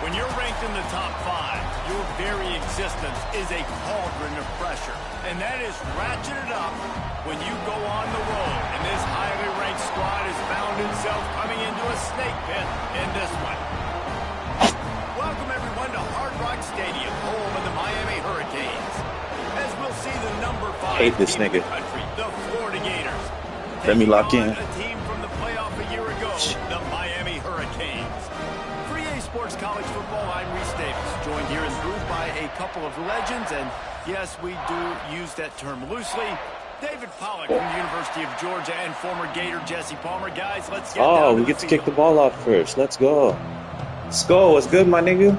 When you're ranked in the top 5, your very existence is a cauldron of pressure. And that is ratcheted up when you go on the road. And this highly ranked squad has found itself coming into a snake pit in this one. Welcome, everyone, to Hard Rock Stadium, home of the Miami Hurricanes. As we'll see the number 5 hate this team nigga. in the country, the Florida Gators. Let me lock in. A team from the playoff a year ago, the Miami Hurricanes. Sports College Football, I'm Reese Davis, joined here in the booth by a couple of legends, and yes, we do use that term loosely. David Pollack from the University of Georgia and former Gator Jesse Palmer. Guys, let's get down we get to kick the ball off first. Let's go. Skull, what's good, my nigga?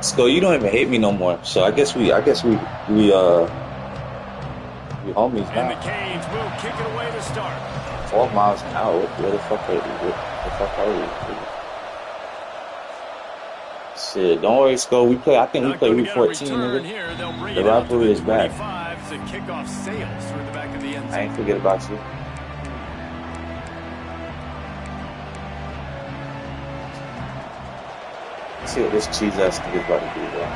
Skull, you don't even hate me no more, so I guess we homies now. And the Canes will kick it away to start. 12 miles an hour. Where the fuck are we? Shit, don't worry, Skull. I think we play week 14, nigga. The rivalry is back. The kickoff sails through the back of the end zone. I ain't forget about you. Let's see what this cheese ass nigga's about to do, bro.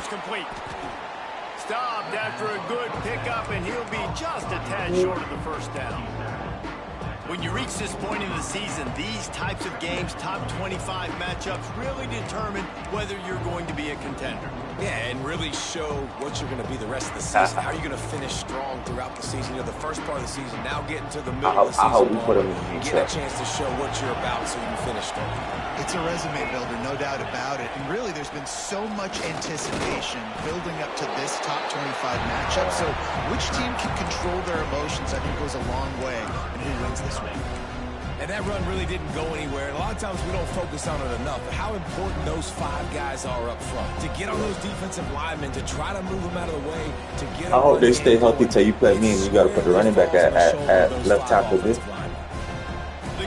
Complete. Stopped after a good pickup, and he'll be just a tad short of the first down. When you reach this point in the season, these types of games, top 25 matchups, really determine whether you're going to be a contender. Yeah, and really show what you're going to be the rest of the season. How are you going to finish strong throughout the season? You know, the first part of the season, now getting to the middle of the season, get a chance to show what you're about so you can finish strong. It's a resume builder, no doubt about it. And really, there's been so much anticipation building up to this top 25 matchup. So which team can control their emotions, I think, goes a long way in who wins this week. And that run really didn't go anywhere. And a lot of times we don't focus on it enough. But how important those 5 guys are up front. To get on those defensive linemen, to try to move them out of the way, to get I hope they stay healthy till you play me and you got to put the running back at left tackle. The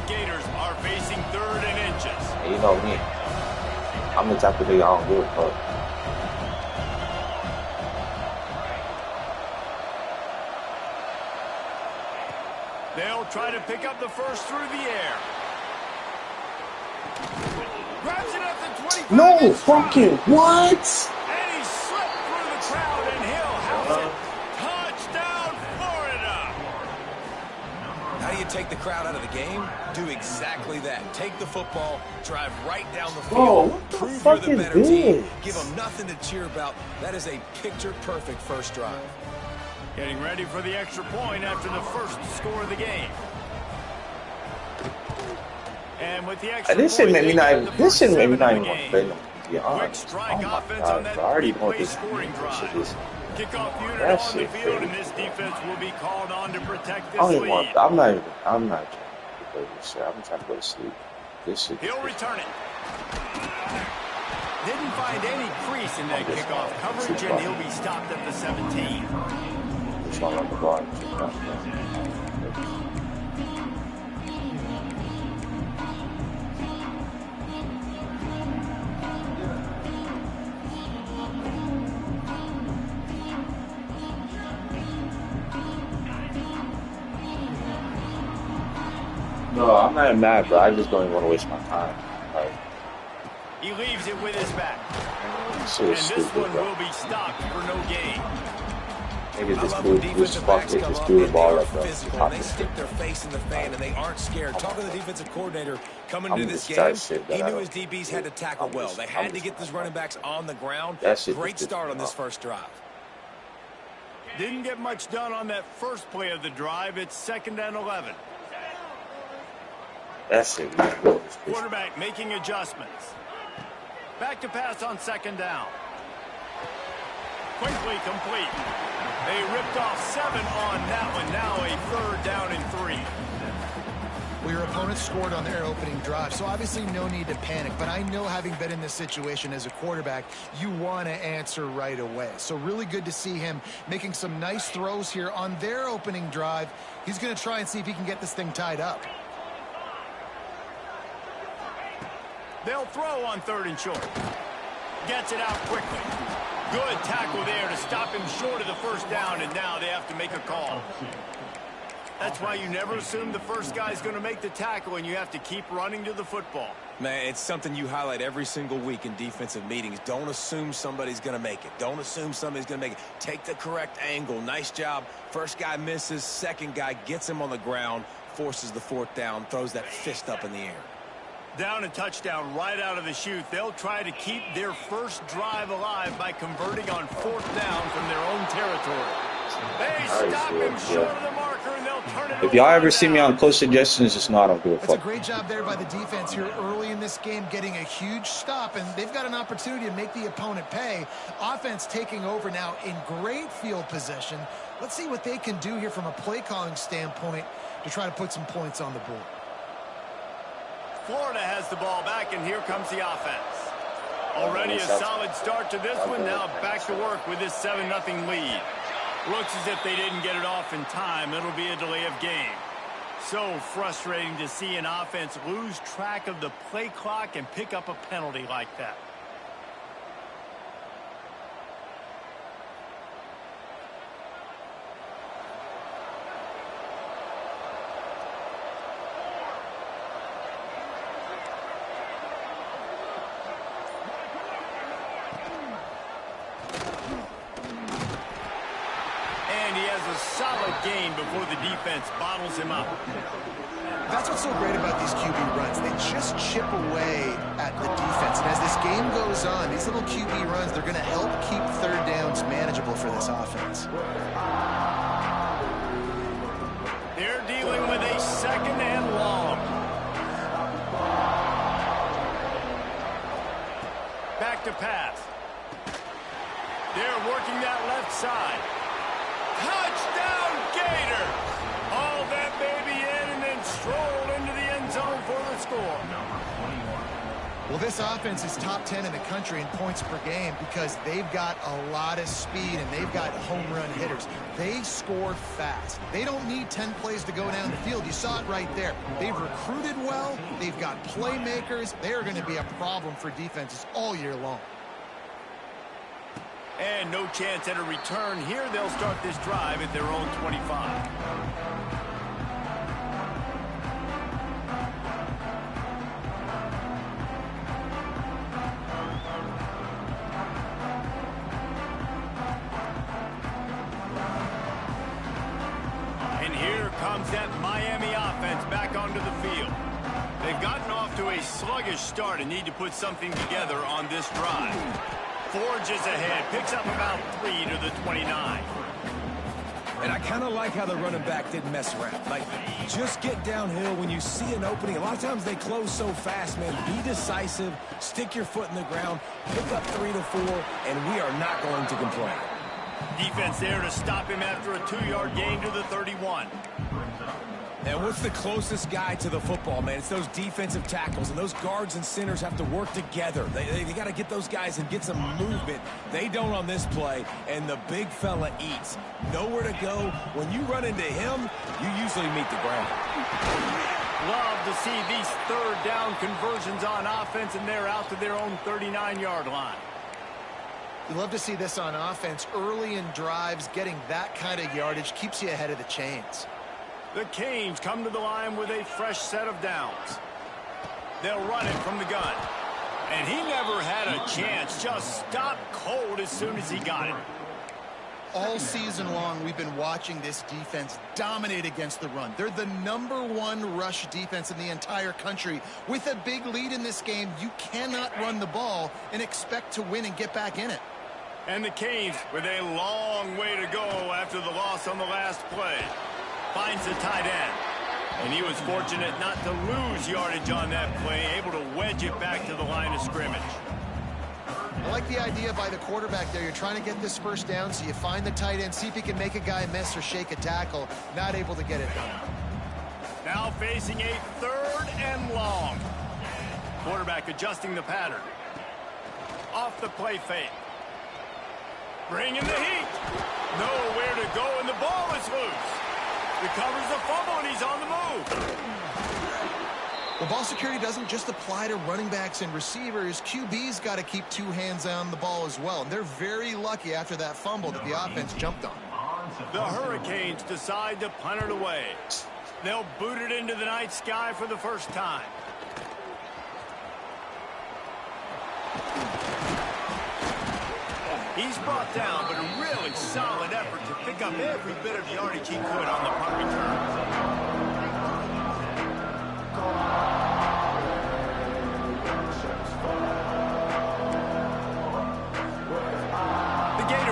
Gators are facing 3rd and inches. And you know me. I'm the type of nigga I don't give a fuck. They'll try to pick up the first through the air. Grabs it at the 25. No fucking what? And he slipped through the crowd and he'll house it. Touchdown, Florida. How do you take the crowd out of the game? Do exactly that. Take the football, drive right down the field, prove you're the better team, give them nothing to cheer about. That is a picture-perfect first drive. Getting ready for the extra point after the first score of the game. And with the extra this shouldn't make me not even want to play no more, to be Quick honest. strike Oh my offense God, on that I already know three-play this scoring drive. Kickoff unit That on the shit field, crazy. and this defense will be called on to protect this I don't even lead. want, I'm not trying to play this shit. I'm trying to go to sleep. This shit. He'll return it. Didn't find any crease in that kickoff coverage, and he'll be stopped at the 17. Just want to run the ball. No, I'm not even mad, bro. I just don't even want to waste my time. Like, he leaves it with his back. So and stupid, this one bro. will be stopped for no gain. Niggas just threw the ball up, bro. They stick their face in the fan, and they aren't scared. Talking to the defensive coordinator coming into this game, he knew his DBs had to tackle well. They had to get these running backs on the ground. Great start on this first drive. Didn't get much done on that first play of the drive. It's 2nd and 11. That's it. Quarterback making adjustments. Back to pass on 2nd down. Quickly complete. They ripped off 7 on that one. Now a 3rd down and 3. Well, your opponent scored on their opening drive, so obviously no need to panic. But I know, having been in this situation as a quarterback, you want to answer right away. So really good to see him making some nice throws here on their opening drive. He's going to try and see if he can get this thing tied up. They'll throw on 3rd and short. Gets it out quickly. Good tackle there to stop him short of the first down, and now they have to make a call. That's why you never assume the first guy's going to make the tackle, and you have to keep running to the football. Man, it's something you highlight every single week in defensive meetings. Don't assume somebody's going to make it. Don't assume somebody's going to make it. Take the correct angle. Nice job. First guy misses. Second guy gets him on the ground, forces the fourth down, throws that fist up in the air. Down and touchdown right out of the chute. They'll try to keep their first drive alive by converting on fourth down from their own territory. They stop him short of the marker, and they'll turn it. If y'all ever see me on close suggestions, just know I don't give a fuck. That's a great job there by the defense here early in this game, getting a huge stop, and they've got an opportunity to make the opponent pay. Offense taking over now in great field position. Let's see what they can do here from a play calling standpoint to try to put some points on the board. Florida has the ball back, and here comes the offense. Already a solid start to this one. Now back to work with this 7-0 lead. Looks as if they didn't get it off in time. It'll be a delay of game. So frustrating to see an offense lose track of the play clock and pick up a penalty like that. Solid gain before the defense bottles him up. That's what's so great about these QB runs. They just chip away at the defense. And as this game goes on, these little QB runs, they're going to help keep third downs manageable for this offense. They're dealing with a second and long. Back to pass. They're working that left side. Touchdown, Gator! Haul that baby in and then stroll into the end zone for the score. Well, this offense is top 10 in the country in points per game because they've got a lot of speed and they've got home run hitters. They score fast. They don't need 10 plays to go down the field. You saw it right there. They've recruited well. They've got playmakers. They're going to be a problem for defenses all year long. And no chance at a return here. They'll start this drive at their own 25. And here comes that Miami offense back onto the field. They've gotten off to a sluggish start and need to put something together on this drive. Forges ahead, picks up about 3 to the 29. And I kind of like how the running back didn't mess around. Like, just get downhill when you see an opening. A lot of times they close so fast, man. Be decisive, stick your foot in the ground, pick up 3 to 4, and we are not going to complain. Defense there to stop him after a 2-yard gain to the 31. And what's the closest guy to the football, man? It's those defensive tackles, and those guards and centers have to work together. They got to get those guys and get some movement. They don't on this play, and the big fella eats. Nowhere to go. When you run into him, you usually meet the ground. Love to see these third down conversions on offense, and they're out to their own 39-yard line. You love to see this on offense. Early in drives, getting that kind of yardage keeps you ahead of the chains. The Canes come to the line with a fresh set of downs. They'll run it from the gun. And he never had a chance. Just stopped cold as soon as he got it. All season long, we've been watching this defense dominate against the run. They're the #1 rush defense in the entire country. With a big lead in this game, you cannot run the ball and expect to win and get back in it. And the Canes with a long way to go after the loss on the last play. Finds the tight end. And he was fortunate not to lose yardage on that play, able to wedge it back to the line of scrimmage. I like the idea by the quarterback there. You're trying to get this first down, so you find the tight end, see if he can make a guy miss or shake a tackle. Not able to get it done. Now facing a 3rd and long. Quarterback adjusting the pattern. Off the play fake. Bringing the heat. Nowhere to go, and the ball is loose. Recovers the fumble, and he's on the move. Well, ball security doesn't just apply to running backs and receivers. QB's got to keep two hands on the ball as well. And they're very lucky after that fumble that the offense jumped on. The Hurricanes decide to punt it away. They'll boot it into the night sky for the first time. He's brought down, but a really solid effort to pick up every bit of yardage he could on the punt return.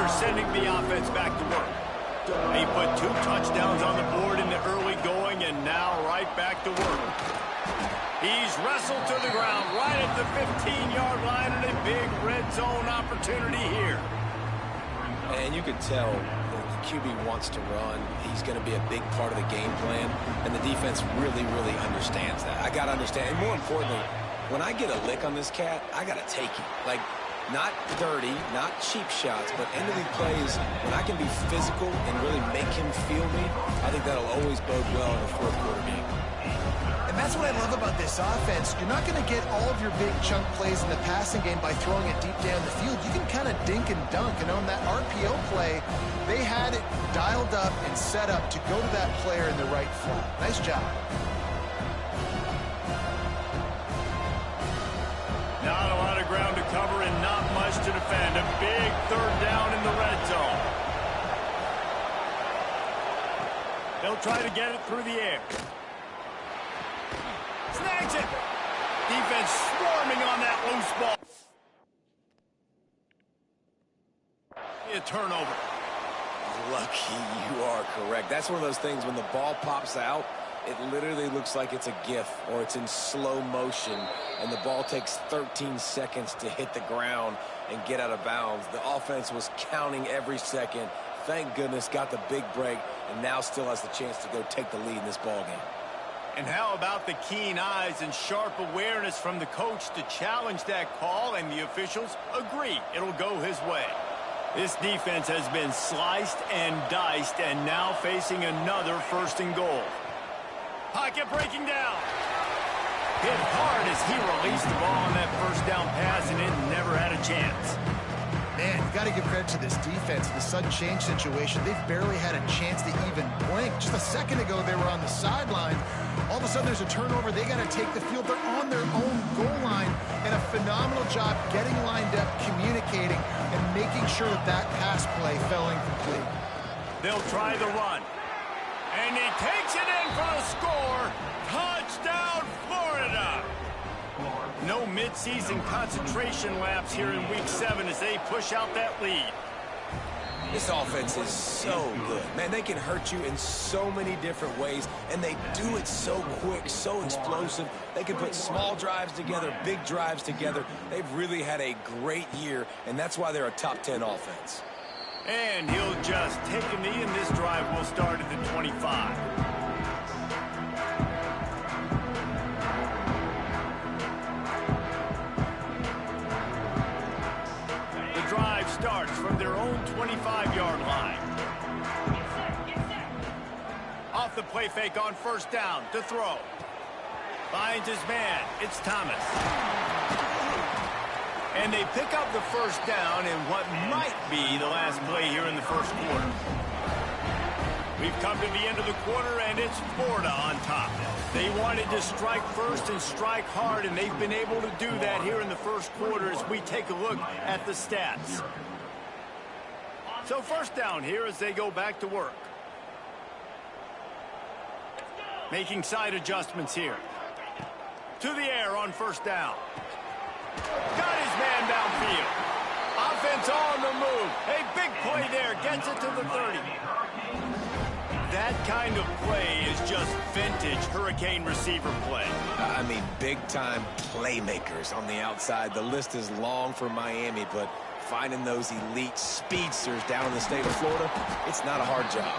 Sending the offense back to work. He put 2 touchdowns on the board in the early going, and now right back to work. He's wrestled to the ground right at the 15-yard line, and a big red zone opportunity here. And you can tell the QB wants to run. He's going to be a big part of the game plan, and the defense really, really understands that. I got to understand, and more importantly, when I get a lick on this cat, I got to take it. Like, not dirty, not cheap shots, but end-of-the plays, when I can be physical and really make him feel me, I think that'll always bode well in a fourth quarter game. And that's what I love about this offense. You're not going to get all of your big chunk plays in the passing game by throwing it deep down the field. You can kind of dink and dunk. And on that RPO play, they had it dialed up and set up to go to that player in the right flat. Nice job. Not a lot of ground to cover and not much to defend. A big third down in the red zone. They'll try to get it through the air. Snags it. Defense swarming on that loose ball. A turnover. Lucky you are correct. That's one of those things when the ball pops out, it literally looks like it's a GIF or it's in slow motion, and the ball takes 13 seconds to hit the ground and get out of bounds. The offense was counting every second. Thank goodness got the big break, and now still has the chance to go take the lead in this ball game. And how about the keen eyes and sharp awareness from the coach to challenge that call, and the officials agree it'll go his way. This defense has been sliced and diced, and now facing another 1st and goal. Pocket breaking down. Hit hard as he released the ball on that 1st down pass, and it never had a chance. Man, you got to give credit to this defense. The sudden change situation, they've barely had a chance to even blink. Just a second ago, they were on the sideline. All of a sudden, there's a turnover. They got to take the field. They're on their own goal line, and a phenomenal job getting lined up, communicating, and making sure that that pass play fell incomplete. They'll try the run. And he takes it in for the score. Touchdown, Florida. No midseason concentration laps here in Week 7 as they push out that lead. This offense is so good. Man, they can hurt you in so many different ways, and they do it so quick, so explosive. They can put small drives together, big drives together. They've really had a great year, and that's why they're a top 10 offense. And he'll just take a knee, and this drive will start at the 25. The drive starts from their own 25-yard line. Off the play fake on 1st down to throw. Finds his man. It's Thomas. And they pick up the 1st down in what might be the last play here in the 1st quarter. We've come to the end of the quarter, and it's Florida on top. They wanted to strike first and strike hard, and they've been able to do that here in the 1st quarter as we take a look at the stats. So 1st down here as they go back to work. Making side adjustments here. To the air on 1st down. Got his man downfield. Offense on the move. A big play there. Gets it to the 30. That kind of play is just vintage Hurricane receiver play. I mean, big-time playmakers on the outside. The list is long for Miami, but finding those elite speedsters down in the state of Florida, it's not a hard job.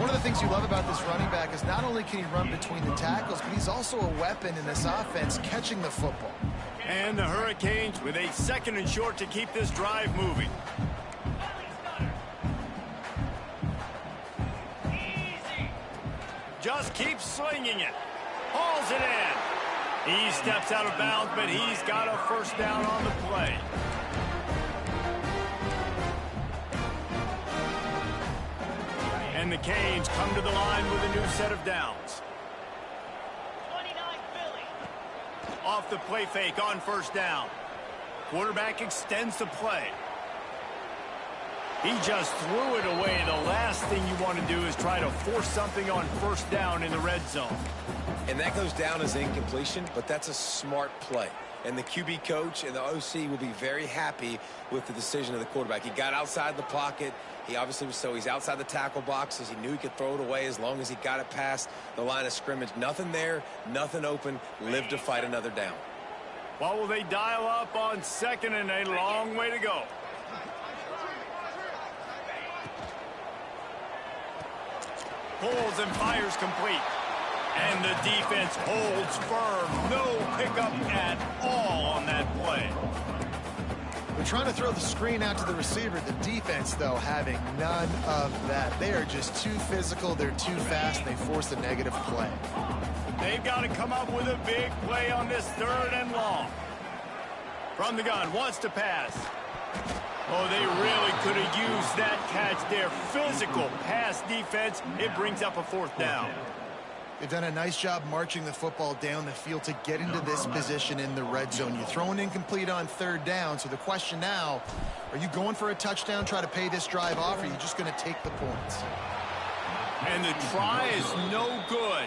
One of the things you love about this running back is not only can he run between the tackles, but he's also a weapon in this offense, catching the football. And the Hurricanes with a 2nd and short to keep this drive moving. Just keeps slinging it. Hauls it in. He steps out of bounds, but he's got a first down on the play. And the Canes come to the line with a new set of downs. 29 Philly. Off the play fake on first down. Quarterback extends the play. He just threw it away. The last thing you want to do is try to force something on first down in the red zone. And that goes down as incompletion, but that's a smart play. And the QB coach and the OC will be very happy with the decision of the quarterback. He got outside the pocket. He obviously he's outside the tackle boxes. He knew he could throw it away as long as he got it past the line of scrimmage. Nothing there, nothing open. Live to fight another down. What will they dial up on second and a long way to go? Pulls and fires complete. And the defense holds firm. No pickup at all on that play. We're trying to throw the screen out to the receiver. The defense, though, having none of that. They are just too physical. They're too fast. And they force a negative play. They've got to come up with a big play on this third and long. From the gun, wants to pass. Oh, they really could have used that catch there. Physical pass defense. It brings up a fourth down. They've done a nice job marching the football down the field to get into this position in the red zone. You throw an incomplete on third down. So the question now, are you going for a touchdown, try to pay this drive off, or are you just going to take the points? And the try is no good.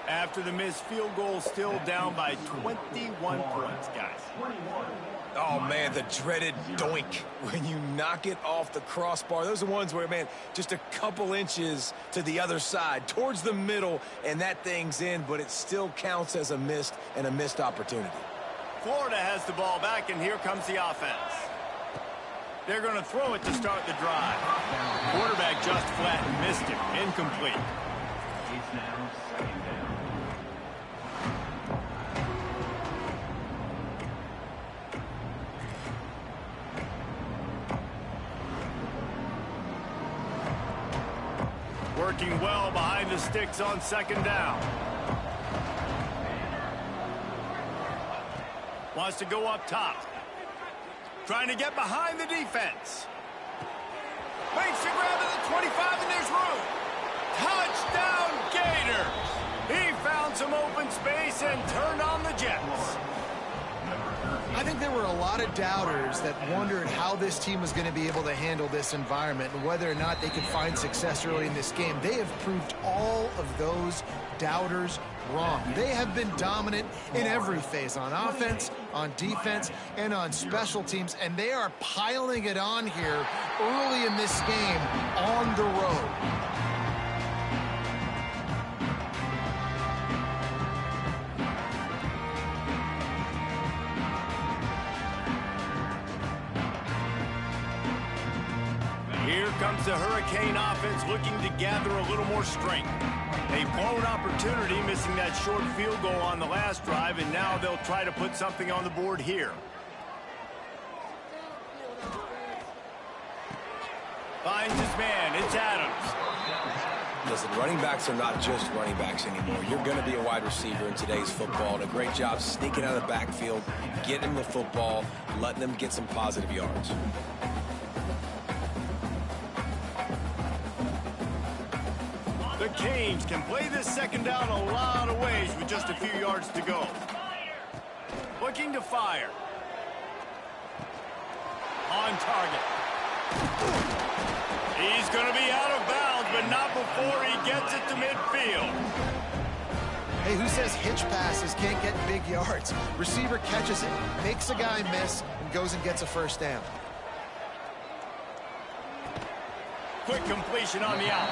After the missed field goal, still down by 21 points, guys. Oh, man, the dreaded doink when you knock it off the crossbar. Those are ones where, man, just a couple inches to the other side, towards the middle, and that thing's in, but it still counts as a missed opportunity. Florida has the ball back, and here comes the offense. They're going to throw it to start the drive. Quarterback just flat and missed him. Incomplete. It's now second down. Working well behind the sticks on second down. Wants to go up top. Trying to get behind the defense. Makes the grab at the 25, and there's room. Touchdown Gators! He found some open space and turned on the Jets. I think there were a lot of doubters that wondered how this team was going to be able to handle this environment and whether or not they could find success early in this game. They have proved all of those doubters wrong. They have been dominant in every phase, on offense, on defense, and on special teams, and they are piling it on here early in this game on the road. Here comes the Hurricane offense looking to gather a little more strength. A blown opportunity, missing that short field goal on the last drive, and now they'll try to put something on the board here. Finds his man. It's Adams. Listen, running backs are not just running backs anymore. You're going to be a wide receiver in today's football, and a great job sneaking out of the backfield, getting the football, letting them get some positive yards. The Canes can play this second down a lot of ways with just a few yards to go. Looking to fire. On target. He's going to be out of bounds, but not before he gets it to midfield. Hey, who says hitch passes can't get big yards? Receiver catches it, makes a guy miss, and goes and gets a first down. Quick completion on the out.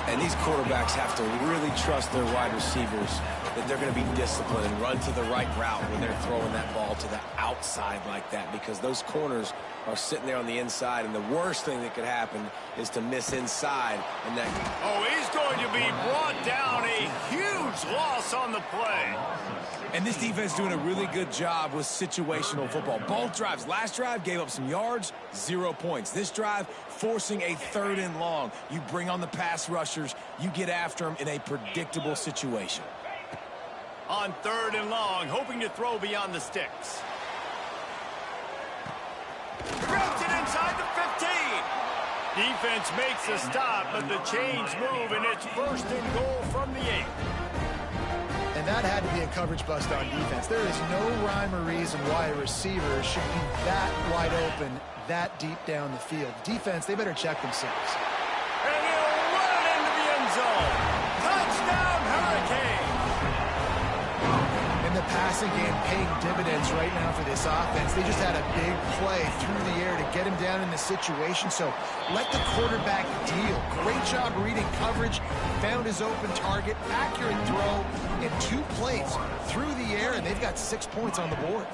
And these quarterbacks have to really trust their wide receivers that they're going to be disciplined and run to the right route when they're throwing that ball to the outside like that, because those corners are sitting there on the inside, and the worst thing that could happen is to miss inside. And that. Oh, he's going to be brought down. A huge loss on the play. And this defense doing a really good job with situational football. Both drives. Last drive gave up some yards, 0 points. This drive forcing a third and long. You bring on the pass rushers. You get after them in a predictable situation. On 3rd and long, hoping to throw beyond the sticks. Grabs it inside the 15. Defense makes a stop, but the chains move, and it's 1st and goal from the 8. And that had to be a coverage bust on defense. There is no rhyme or reason why a receiver should be that wide open, that deep down the field. Defense, they better check themselves. And he'll run into the end zone. Touchdown, Hurricane! And the passing game paying dividends right now for this offense. They just had a big play through the air to get him down in the situation. So let the quarterback deal. Great job reading coverage. Found his open target. Accurate throw. And 2 plays through the air, and they've got 6 points on the board.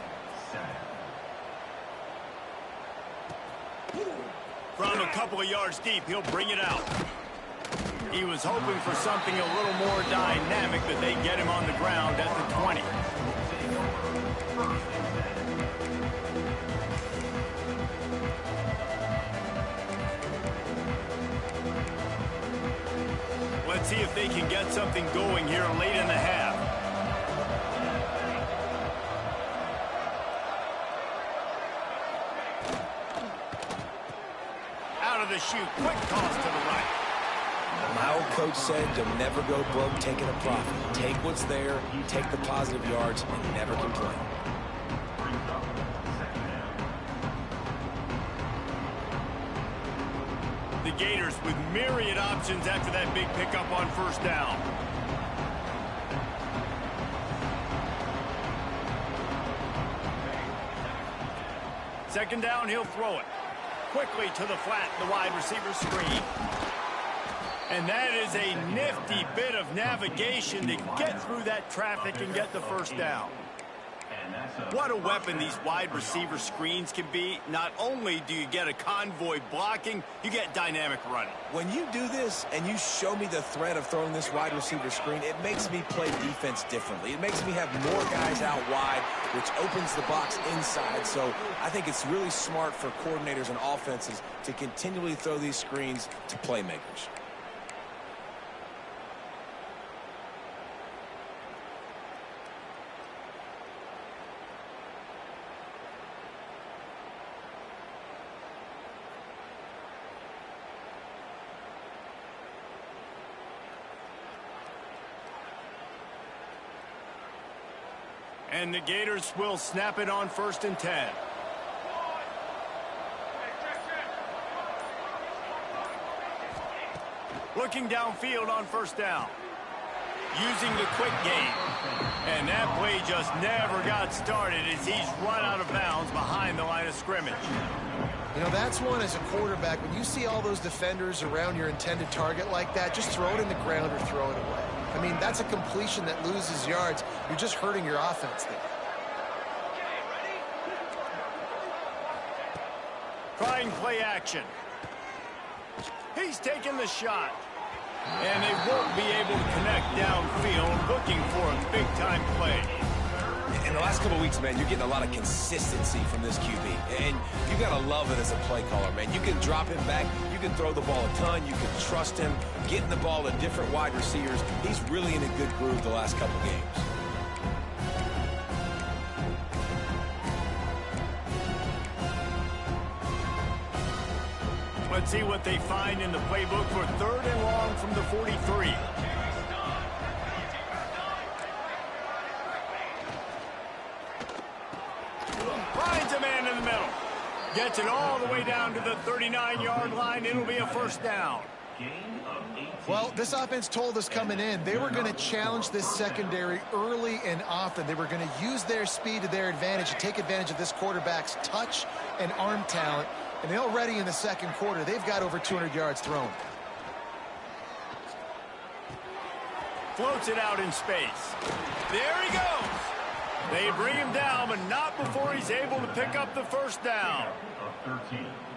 From a couple of yards deep, he'll bring it out. He was hoping for something a little more dynamic, but they get him on the ground at the 20. Let's see if they can get something going here late in the half. Out of the chute, quick toss to the right. My old coach said you'll never go broke taking a profit. Take what's there, take the positive yards, and never complain. The Gators with myriad options after that big pickup on 1st down. Second down, he'll throw it. Quickly to the flat, the wide receiver screen. And that is a nifty bit of navigation to get through that traffic and get the 1st down. What a weapon these wide receiver screens can be. Not only do you get a convoy blocking, you get dynamic running. When you do this and you show me the threat of throwing this wide receiver screen, it makes me play defense differently. It makes me have more guys out wide, which opens the box inside. So I think it's really smart for coordinators and offenses to continually throw these screens to playmakers. And the Gators will snap it on 1st and 10. Looking downfield on 1st down. Using the quick game. And that play just never got started as he's run out of bounds behind the line of scrimmage. You know, that's one as a quarterback. When you see all those defenders around your intended target like that, just throw it in the ground or throw it away. I mean, that's a completion that loses yards. You're just hurting your offense there. Trying play action. He's taking the shot. And they won't be able to connect downfield, looking for a big-time play. In the last couple of weeks, man, you're getting a lot of consistency from this QB. And you got to love it as a play caller, man. You can drop him back. You can throw the ball a ton. You can trust him. Getting the ball to different wide receivers. He's really in a good groove the last couple of games. Let's see what they find in the playbook for 3rd and long from the 43. Finds a man in the middle. Gets it all the way down to the 39-yard line. It'll be a 1st down. Well, this offense told us coming in they were going to challenge this secondary early and often. They were going to use their speed to their advantage and take advantage of this quarterback's touch and arm talent. And already in the 2nd quarter, they've got over 200 yards thrown. Floats it out in space. There he goes. They bring him down, but not before he's able to pick up the 1st down.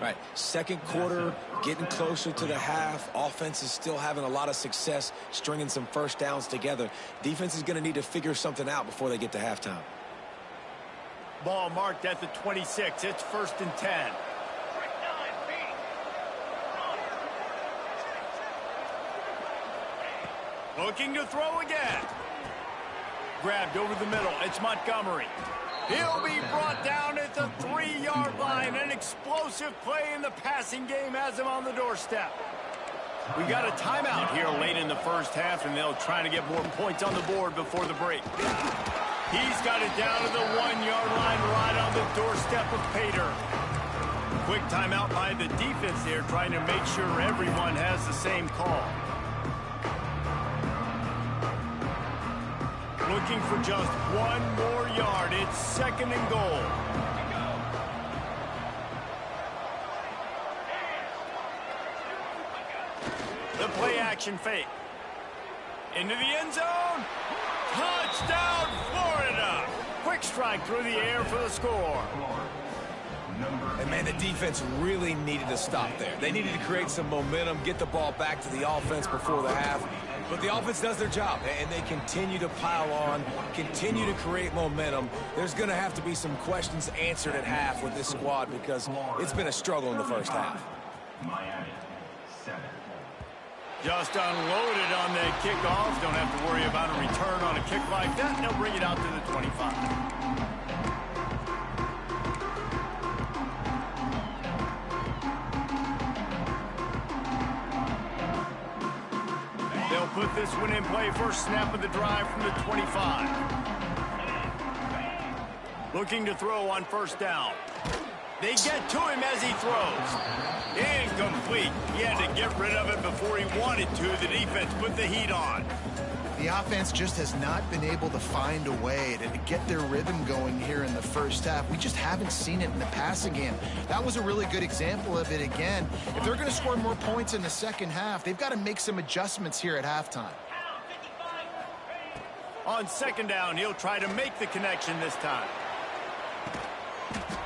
Right, 2nd quarter, getting closer to the half. Offense is still having a lot of success stringing some 1st downs together. Defense is going to need to figure something out before they get to halftime. Ball marked at the 26. It's 1st and 10. Looking to throw again. grabbed over the middle. It's Montgomery. He'll be brought down at the 3-yard line. An explosive play in the passing game has him on the doorstep. We got a timeout here late in the first half, and they'll try to get more points on the board before the break. He's got it down to the 1-yard line right on the doorstep of Pater. Quick timeout by the defense there, trying to make sure everyone has the same call. Looking for just 1 more yard. It's 2nd and goal. The play action fake. Into the end zone. Touchdown, Florida. Quick strike through the air for the score. And, man, the defense really needed to stop there. They needed to create some momentum, get the ball back to the offense before the half. But the offense does their job, and they continue to pile on, continue to create momentum. There's going to have to be some questions answered at half with this squad because it's been a struggle in the first half. Miami, 7. Just unloaded on that kickoff. Don't have to worry about a return on a kick like that. They'll bring it out to the 25. They'll put this one in play. First snap of the drive from the 25. Looking to throw on first down. They get to him as he throws. Incomplete. He had to get rid of it before he wanted to. The defense put the heat on. The offense just has not been able to find a way to get their rhythm going here in the first half. We just haven't seen it in the passing game. That was a really good example of it again. If they're going to score more points in the second half, they've got to make some adjustments here at halftime. On 2nd down, he'll try to make the connection this time.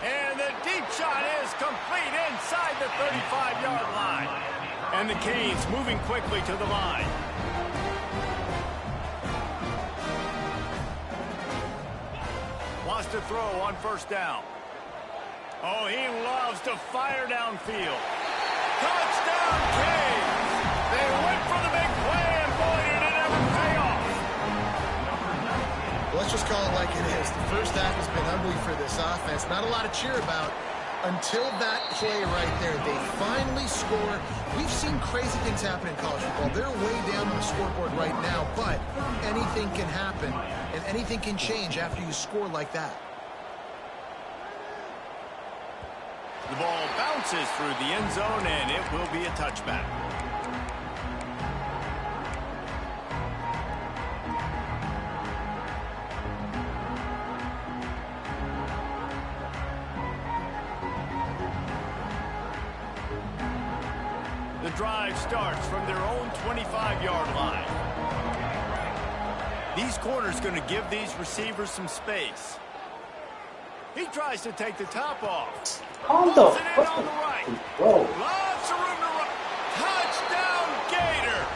And the deep shot is complete inside the 35-yard line. And the Canes moving quickly to the line. Wants to throw on first down. Oh, he loves to fire downfield. Touchdown, Canes! They went for the big play, and boy, did it ever pay off. Let's just call it like it is. The first half has been ugly for this offense. Not a lot to cheer about until that play right there. They finally score. We've seen crazy things happen in college football. They're way down on the scoreboard right now, but anything can happen, and anything can change after you score like that. The ball bounces through the end zone, and it will be a touchback. The drive starts from their own 25-yard line. These corners going to give these receivers some space. He tries to take the top off. On the Pulls it in on the right. Whoa. Lots of room to run. Touchdown, Gators.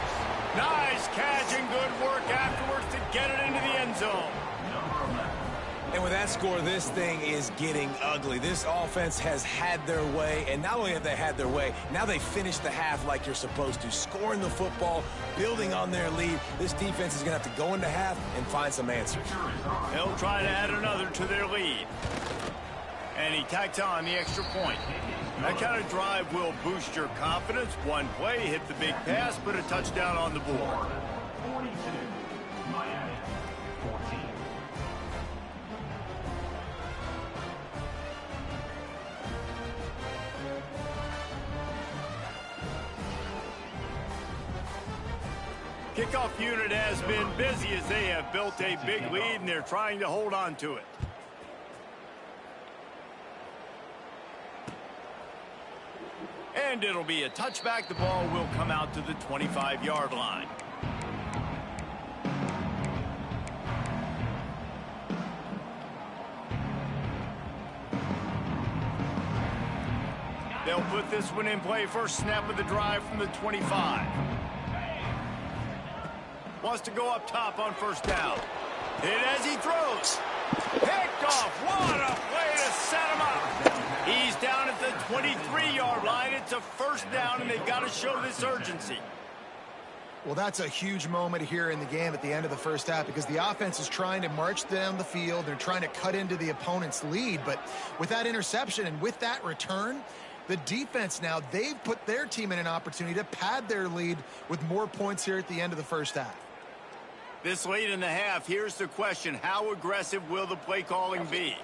Nice catch and good work afterwards to get it into the end zone. And with that score, this thing is getting ugly. This offense has had their way, and not only have they had their way, now they finish the half like you're supposed to, scoring the football, building on their lead. This defense is going to have to go into half and find some answers. They'll try to add another to their lead. And he tacks on the extra point. That kind of drive will boost your confidence. One play, hit the big pass, put a touchdown on the board. 42, Miami, 14. Kickoff unit has been busy as they have built a big lead, and they're trying to hold on to it. And it'll be a touchback. The ball will come out to the 25-yard line. They'll put this one in play. First snap of the drive from the 25. Wants to go up top on first down. Hit as he throws. Picked off. What a play to set him up. He's down at the 23-yard line. It's a first down, and they've got to show this urgency. Well, that's a huge moment here in the game at the end of the first half because the offense is trying to march down the field. They're trying to cut into the opponent's lead. But with that interception and with that return, the defense now, they've put their team in an opportunity to pad their lead with more points here at the end of the first half. This late in the half, here's the question. How aggressive will the play calling be?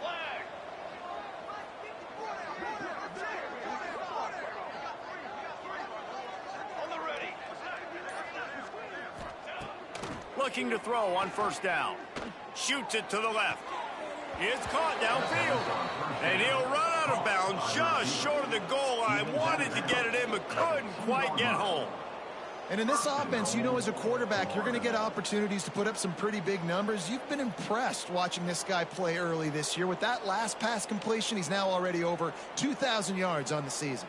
Looking to throw on first down. Shoots it to the left. It's caught downfield. And he'll run out of bounds just short of the goal line. Wanted to get it in, but couldn't quite get home. And in this offense, you know, as a quarterback, you're going to get opportunities to put up some pretty big numbers. You've been impressed watching this guy play early this year. With that last pass completion, he's now already over 2,000 yards on the season.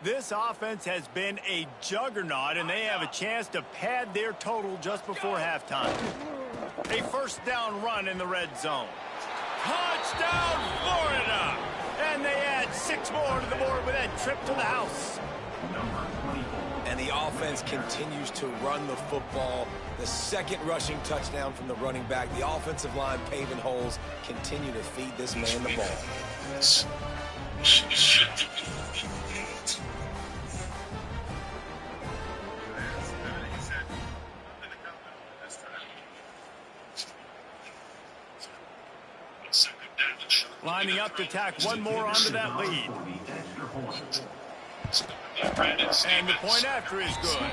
This offense has been a juggernaut, and they have a chance to pad their total just before halftime. A first down run in the red zone. Touchdown, Florida! And they add 6 more to the board with that trip to the house. And the offense continues to run the football. The second rushing touchdown from the running back. The offensive line paving holes. Continue to feed this man the ball. Lining up to tack one more onto that lead. And the point after is good.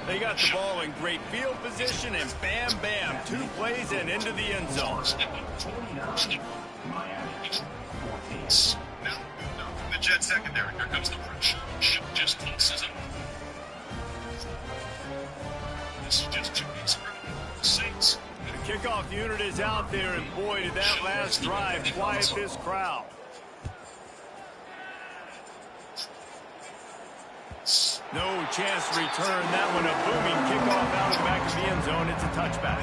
They got the ball in great field position, and bam, bam, 2 plays and into the end zone. Now, the Jet secondary. Here comes the pressure. Just pulses up. This is just 2 weeks ago. Saints. The kickoff unit is out there, and boy, did that last drive quiet this crowd. No chance to return that one. A booming kickoff out of the back of the end zone. It's a touchback.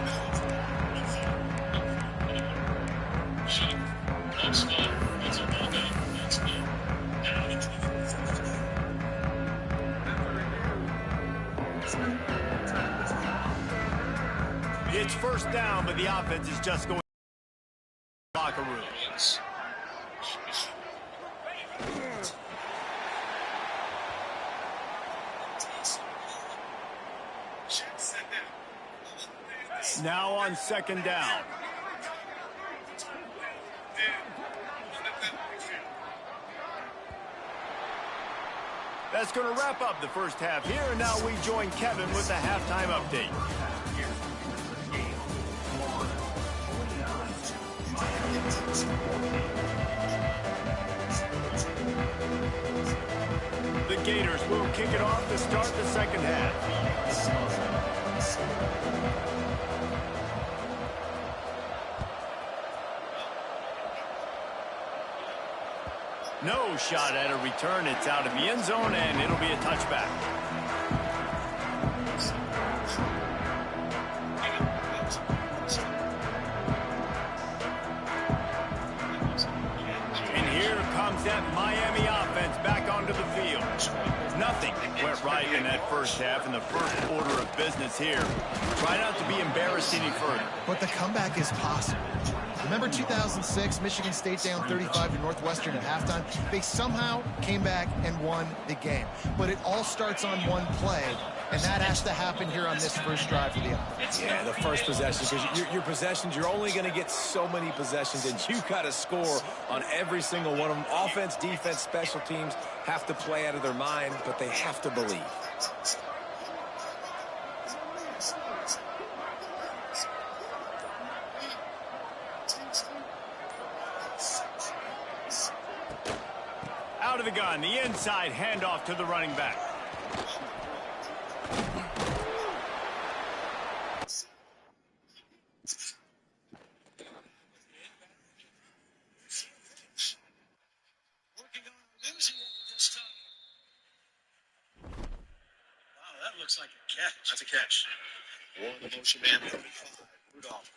It's first down, but the offense is just going to the locker room. Now on second down. That's going to wrap up the first half here, and now we join Kevin with the halftime update. The Gators will kick it off to start the second half. No shot at a return. It's out of the end zone, and it'll be a touchback. And here comes that Miami offense back onto the field. Nothing went right in that first half, in the first order of business here. Try not to be embarrassed any further. But the comeback is possible. Remember 2006, Michigan State down 35 to Northwestern at halftime? They somehow came back and won the game. But it all starts on one play, and that has to happen here on this first drive for the offense. Yeah, the first possession, because your possessions, you're only going to get so many possessions, and you've got to score on every single one of them. Offense, defense, special teams have to play out of their mind, but they have to believe. Out of the gun, the inside handoff to the running back. looks like a catch. That's a catch. Warren, the motion man, 35. Rudolph.